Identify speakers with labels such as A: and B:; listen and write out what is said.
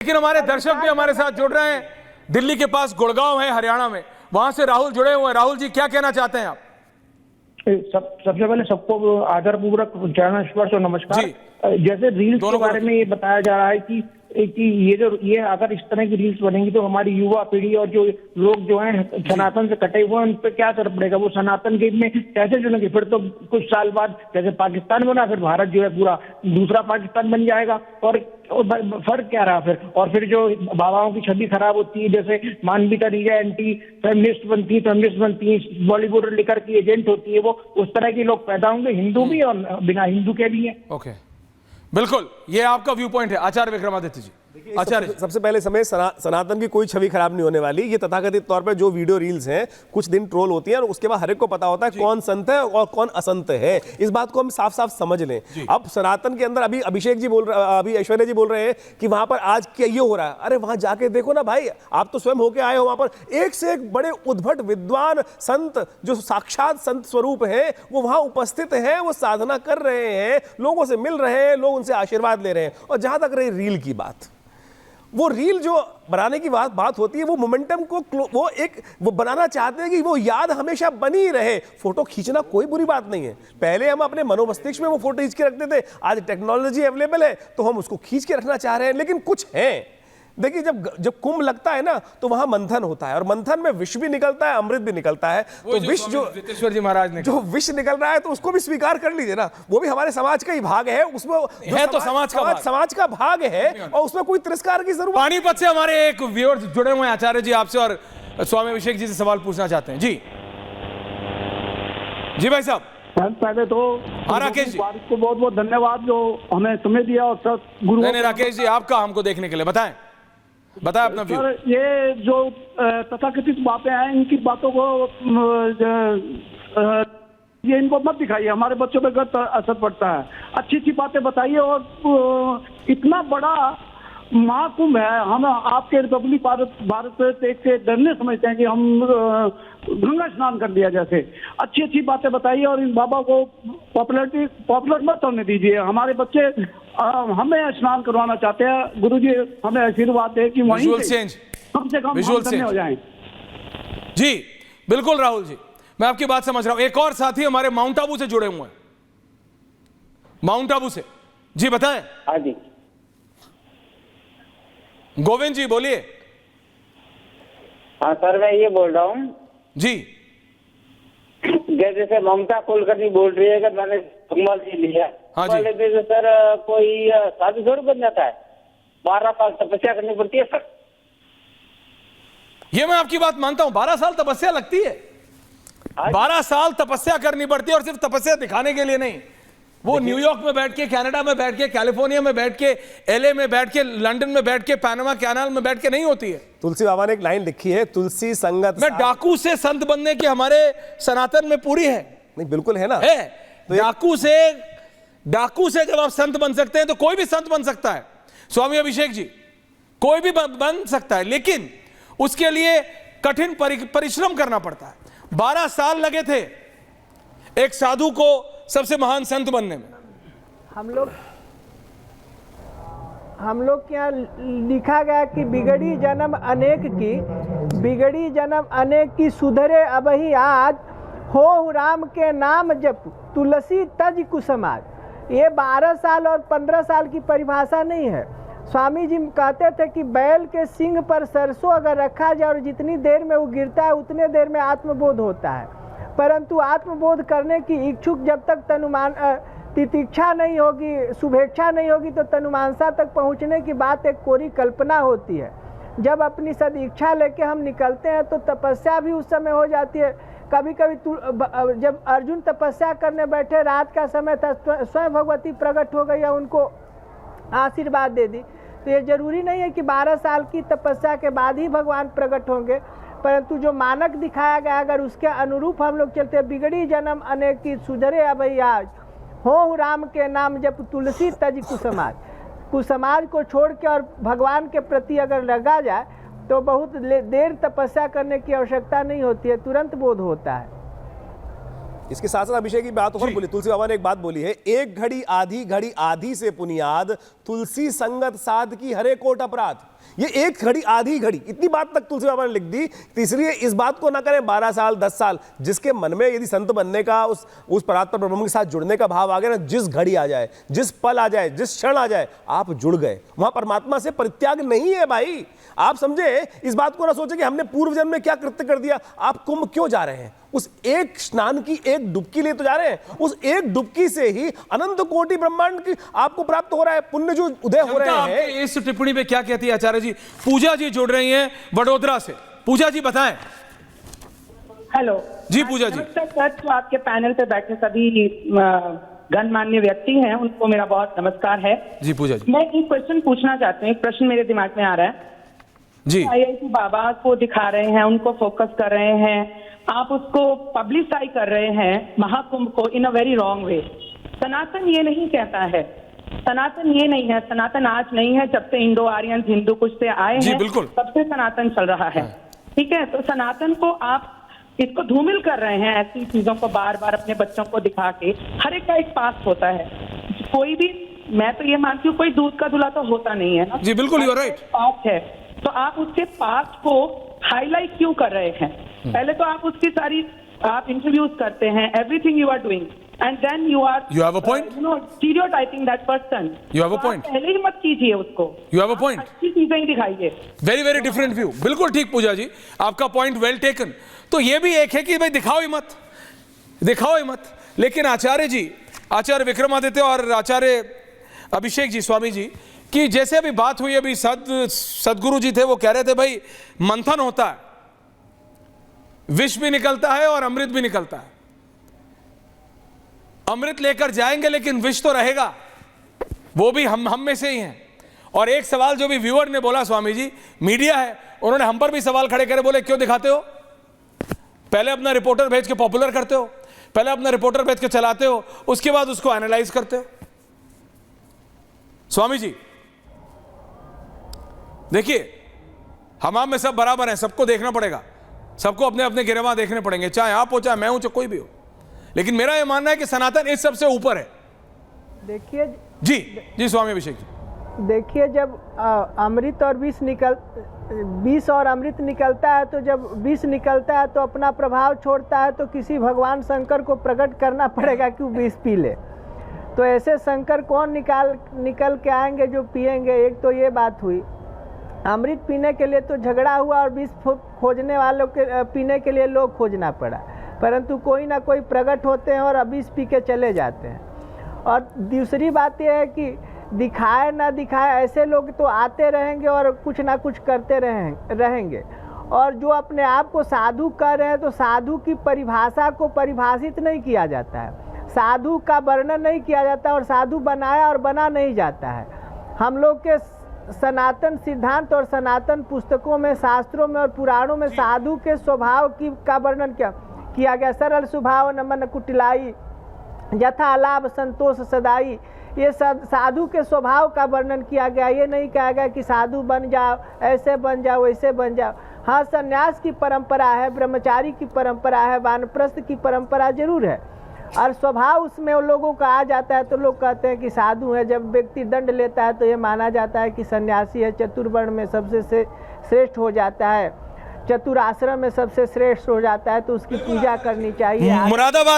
A: लेकिन हमारे दर्शक भी हमारे साथ जुड़ रहे हैं। दिल्ली के पास गुड़गांव है हरियाणा में, वहां से राहुल जुड़े हुए हैं। राहुल जी, क्या कहना चाहते हैं आप?
B: सबसे पहले सबको आदरपूर्वक चरण स्पर्श और नमस्कार। जैसे रील्स के बारे में ये बताया जा रहा है कि ये अगर इस तरह की रील्स बनेंगी तो हमारी युवा पीढ़ी और जो लोग जो हैं सनातन से कटे हुए हैं उन पर क्या असर पड़ेगा? वो सनातन के में कैसे जुड़ेंगे? फिर तो कुछ साल बाद जैसे पाकिस्तान बना, फिर भारत जो है पूरा दूसरा पाकिस्तान बन जाएगा। और फर्क क्या रहा फिर? और फिर जो बाबाओं की छवि खराब होती है, जैसे मानवी तरीके एंटी फेमिनिस्ट बनती है, बॉलीवुड लिकर की एजेंट होती है, वो उस तरह के लोग पैदा होंगे, हिंदू भी और बिना हिंदू के भी हैं।
A: ओके, बिल्कुल, ये आपका व्यू पॉइंट है आचार्य विक्रमादित्य जी।
C: सबसे पहले समय सनातन की कोई छवि खराब नहीं होने वाली। ये तथाकथित तौर पर जो वीडियो रील्स हैं कुछ दिन ट्रोल होती हैं और उसके बाद हर एक को पता होता है कौन संत है और कौन असंत है। इस बात को हम साफ साफ समझ लें। अब सनातन के अंदर अभी अभिषेक जी अभी ऐश्वर्या जी बोल रहे हैं कि वहां पर आज क्या ये हो रहा है। अरे वहां जाके देखो ना भाई, आप तो स्वयं होके आए हो वहां पर। एक से एक बड़े उद्भट विद्वान संत जो साक्षात संत स्वरूप हैं वो वहां उपस्थित हैं, वो साधना कर रहे हैं, लोगों से मिल रहे हैं, लोग उनसे आशीर्वाद ले रहे हैं। और जहां तक रही रील की बात, वो रील जो बनाने की बात होती है, वो मोमेंटम को वो बनाना चाहते हैं कि वो याद हमेशा बनी रहे। फोटो खींचना कोई बुरी बात नहीं है। पहले हम अपने मनोमस्तिष्क में वो फोटो खींच के रखते थे, आज टेक्नोलॉजी अवेलेबल है तो हम उसको खींच के रखना चाह रहे हैं। लेकिन कुछ है, देखिए जब कुंभ लगता है ना तो वहां मंथन होता है और मंथन में विष भी निकलता है, अमृत भी निकलता है। तो विष
A: जो जी महाराज ने
C: जो विष निकल रहा है तो उसको भी स्वीकार कर लीजिए ना, वो भी हमारे समाज का ही भाग है। उसमें
A: है तो समाज
C: का भाग है और उसमें कोई तिरस्कार की जरूरत।
A: पानीपत से हमारे एक व्यूअर्स जुड़े हुए हैं आचार्य जी आपसे, और स्वामी अभिषेक जी से सवाल पूछना चाहते हैं। जी भाई साहब।
B: पहले तो
A: राकेश जी
B: को बहुत बहुत धन्यवाद जो हमें समय दिया। और सर गुरु
A: राकेश जी, आपका हमको देखने के लिए बताएं अपना व्यू।
B: सर, ये जो तथाकथित बातें हैं, इनकी बातों को ये इनको मत दिखाइए, हमारे बच्चों पे गलत असर पड़ता है। अच्छी अच्छी बातें बताइए। और इतना बड़ा महाकुंभ है, हम आपके रिपब्लिक भारत देख के डरने समझते हैं कि हम गंगा स्नान कर लिया जैसे। अच्छी अच्छी बातें बताइए और इन बाबा को पॉपुलर मत होने दीजिए। हमारे बच्चे हमें स्नान करवाना चाहते हैं। गुरुजी हमें आशीर्वाद है कि वहीं से कम से कम हम हो जाएं।
A: जी बिल्कुल राहुल जी, मैं आपकी बात समझ रहा हूं। एक और साथी हमारे माउंट आबू से जुड़े हुए हैं, माउंट आबू से। जी बताएं।
D: हाँ जी
A: गोविंद जी बोलिए।
D: हाँ सर, मैं ये बोल रहा हूँ
A: जी,
D: जैसे ममता कुलकर्णी बोल रही है कि मैंने भगवान जी लिया।
A: हाँ जी।
D: तो सर कोई साधु थोड़ी बन जाता है, 12 साल तपस्या करनी पड़ती है सर।
A: ये मैं आपकी बात मानता हूं, 12 साल तपस्या लगती है। 12 साल तपस्या करनी पड़ती है, और सिर्फ तपस्या दिखाने के लिए नहीं। वो न्यूयॉर्क में बैठ के, कनाडा में बैठ के, कैलिफोर्निया में बैठ के, एलए में बैठ के, लंदन में बैठ के, पैनामा कैनाल में बैठ के नहीं होती है।
C: तुलसी बाबा ने एक लाइन लिखी है, तुलसी संगत
A: मैं डाकू से संत बनने की हमारे सनातन में पूरी है।
C: नहीं बिल्कुल है ना,
A: है तो डाकू से जब आप संत बन सकते हैं तो कोई भी संत बन सकता है। स्वामी अभिषेक जी, कोई भी बन सकता है, लेकिन उसके लिए कठिन परिश्रम करना पड़ता है। 12 साल लगे थे एक साधु को सबसे महान संत बनने में।
E: हम लोग के यहाँ लिखा गया कि बिगड़ी जन्म अनेक की सुधरे अबही आज, हो राम के नाम जप तुलसी तज कुसमाज। ये 12 साल और 15 साल की परिभाषा नहीं है। स्वामी जी कहते थे कि बैल के सिंग पर सरसों अगर रखा जाए और जितनी देर में वो गिरता है उतने देर में आत्मबोध होता है। परंतु आत्मबोध करने की इच्छुक जब तक तितिक्षा नहीं होगी, शुभेच्छा नहीं होगी, तो तनुमानसा तक पहुंचने की बात एक कोरी कल्पना होती है। जब अपनी सदिच्छा लेके हम निकलते हैं तो तपस्या भी उस समय हो जाती है। कभी कभी जब अर्जुन तपस्या करने बैठे, रात का समय था, स्वयं भगवती प्रकट हो गई या उनको आशीर्वाद दे दी। तो ये जरूरी नहीं है कि 12 साल की तपस्या के बाद ही भगवान प्रकट होंगे, परंतु जो मानक दिखाया गया अगर उसके अनुरूप हम लोग चलते, बिगड़ी जन्म अनेक की सुधरे अबही आज, हो राम के नाम जप तुलसी तज कुसमाज। कुसमाज को छोड़ के और भगवान के प्रति अगर लगा जाए तो बहुत देर तपस्या करने की आवश्यकता नहीं होती है, तुरंत बोध होता है।
C: इसके साथ साथ अभिषेक की बात और बोली, तुलसी बाबा ने एक बात बोली है, एक घड़ी आधी से पुनियाद, तुलसी संगत साध की हरे कोट अपराध। ये एक घड़ी आधी घड़ी, इतनी बात तक तुलसी बाबा ने लिख दी। तो इसलिए इस बात को ना करें 12 साल 10 साल, जिसके मन में यदि संत बनने का, उस परात्पर ब्रह्म के साथ जुड़ने का भाव आ गया ना, जिस घड़ी आ जाए, जिस पल आ जाए, जिस क्षण आ जाए, आप जुड़ गए। वहां परमात्मा से परित्याग नहीं है भाई। आप समझे, इस बात को ना सोचे कि हमने पूर्व जन्म में क्या कृत्य कर दिया। आप कुंभ क्यों जा रहे हैं? उस एक स्नान की एक डुबकी लिए तो जा रहे हैं। उस एक डुबकी से ही अनंत कोटि ब्रह्मांड की आपको प्राप्त हो रहा है, पुण्य जो उदय हो रहे हैं।
A: इस टिप्पणी पे क्या कहती है आचार्य जी? पूजा जी जुड़ रही हैं वडोदरा से। पूजा जी बताएं।
F: हेलो
A: जी पूजा जी।
F: सर, जो आपके पैनल पे बैठे सभी गणमान्य व्यक्ति हैं, उनको मेरा बहुत नमस्कार है।
A: जी पूजा जी।
F: मैं एक क्वेश्चन पूछना चाहती हूँ, एक प्रश्न मेरे दिमाग में आ रहा है
A: जी।
F: IIT बाबा को दिखा रहे हैं, उनको फोकस कर रहे हैं, आप उसको पब्लिसाइज कर रहे हैं महाकुंभ को इन अ वेरी रॉन्ग वे। सनातन ये नहीं कहता है, सनातन ये नहीं है, सनातन आज नहीं है, जब से इंडो आर्यन हिंदू कुछ से आए हैं तब से सनातन चल रहा है। ठीक है, तो सनातन को आप इसको धूमिल कर रहे हैं ऐसी चीजों को बार बार अपने बच्चों को दिखा के। हर एक का एक पास्ट होता है, कोई भी, मैं तो ये मानती हूँ कोई दूध का धुला तो होता नहीं है ना
A: जी। बिल्कुल, यू आर राइट।
F: पास्ट है, तो आप उसके पास्ट को हाईलाइट क्यों कर रहे हैं? पहले तो आप उसकी सारी आप इंटरव्यूज करते हैं, everything you are doing, and then you have
A: a point,
F: you know, stereotyping that person.
A: You have a point.
F: पहले ही मत कीजिए उसको,
A: यू हैव अ पॉइंट।
F: अच्छी चीजें ही दिखाइए।
A: Very very different view. बिल्कुल ठीक पूजा जी, आपका पॉइंट वेल टेकन। तो ये भी एक है कि भाई दिखाओ ही मत, दिखाओ ही मत। लेकिन आचार्य जी, आचार्य विक्रमादित्य और आचार्य अभिषेक जी, स्वामी जी की जैसे अभी बात हुई, अभी सदगुरु जी थे, वो कह रहे थे भाई मंथन होता है, विष भी निकलता है और अमृत भी निकलता है। अमृत लेकर जाएंगे लेकिन विष तो रहेगा, वो भी हम में से ही हैं। और एक सवाल जो भी व्यूअर ने बोला, स्वामी जी, मीडिया है, उन्होंने हम पर भी सवाल खड़े करे, बोले क्यों दिखाते हो? पहले अपना रिपोर्टर भेज के पॉपुलर करते हो, पहले अपना रिपोर्टर भेज के चलाते हो, उसके बाद उसको एनालाइज करते हो। स्वामी जी देखिए, हम में सब बराबर हैं, सबको देखना पड़ेगा, सबको अपने अपने गिरवा देखने पड़ेंगे, चाहे आप हो, चाहे मैं हूं, चाहे कोई भी हो। लेकिन मेरा यह मानना है कि सनातन इस सबसे ऊपर है।
E: देखिए
A: जी जी स्वामी अभिषेक जी,
E: देखिए, जब अमृत और विष और अमृत निकलता है, तो जब विष निकलता है तो अपना प्रभाव छोड़ता है, तो किसी भगवान शंकर को प्रकट करना पड़ेगा कि वो विष पी ले। तो ऐसे शंकर कौन निकल के आएंगे जो पिएंगे? एक तो ये बात हुई। अमृत पीने के लिए तो झगड़ा हुआ और विष खोजने वालों के पीने के लिए लोग खोजना पड़ा, परंतु कोई ना कोई प्रकट होते हैं और विष पी के चले जाते हैं। और दूसरी बात यह है कि दिखाए ना दिखाए, ऐसे लोग तो आते रहेंगे और कुछ ना कुछ करते रहेंगे। और जो अपने आप को साधु कह रहे हैं, तो साधु की परिभाषा को परिभाषित नहीं किया जाता है, साधु का वर्णन नहीं किया जाता, और साधु बनाया और बना नहीं जाता है। हम लोग के सनातन सिद्धांत और सनातन पुस्तकों में, शास्त्रों में और पुराणों में साधु के स्वभाव का वर्णन किया गया। सरल स्वभाव न मन कुटिलाई, यथा लाभ संतोष सदाई। ये साधु के स्वभाव का वर्णन किया गया। ये नहीं कहा गया कि साधु बन जाओ, ऐसे बन जाओ, वैसे बन जाओ। हाँ, सन्यास की परंपरा है, ब्रह्मचारी की परंपरा है, वानप्रस्थ की परंपरा जरूर है, और स्वभाव उसमें उन लोगों का आ जाता है तो लोग कहते हैं कि साधु है। जब व्यक्ति दंड लेता है तो ये माना जाता है कि सन्यासी है, चतुर्वर्ण में सबसे श्रेष्ठ हो जाता है, चतुराश्रम में सबसे श्रेष्ठ हो जाता है, तो उसकी पूजा करनी चाहिए।
A: मुरादाबाद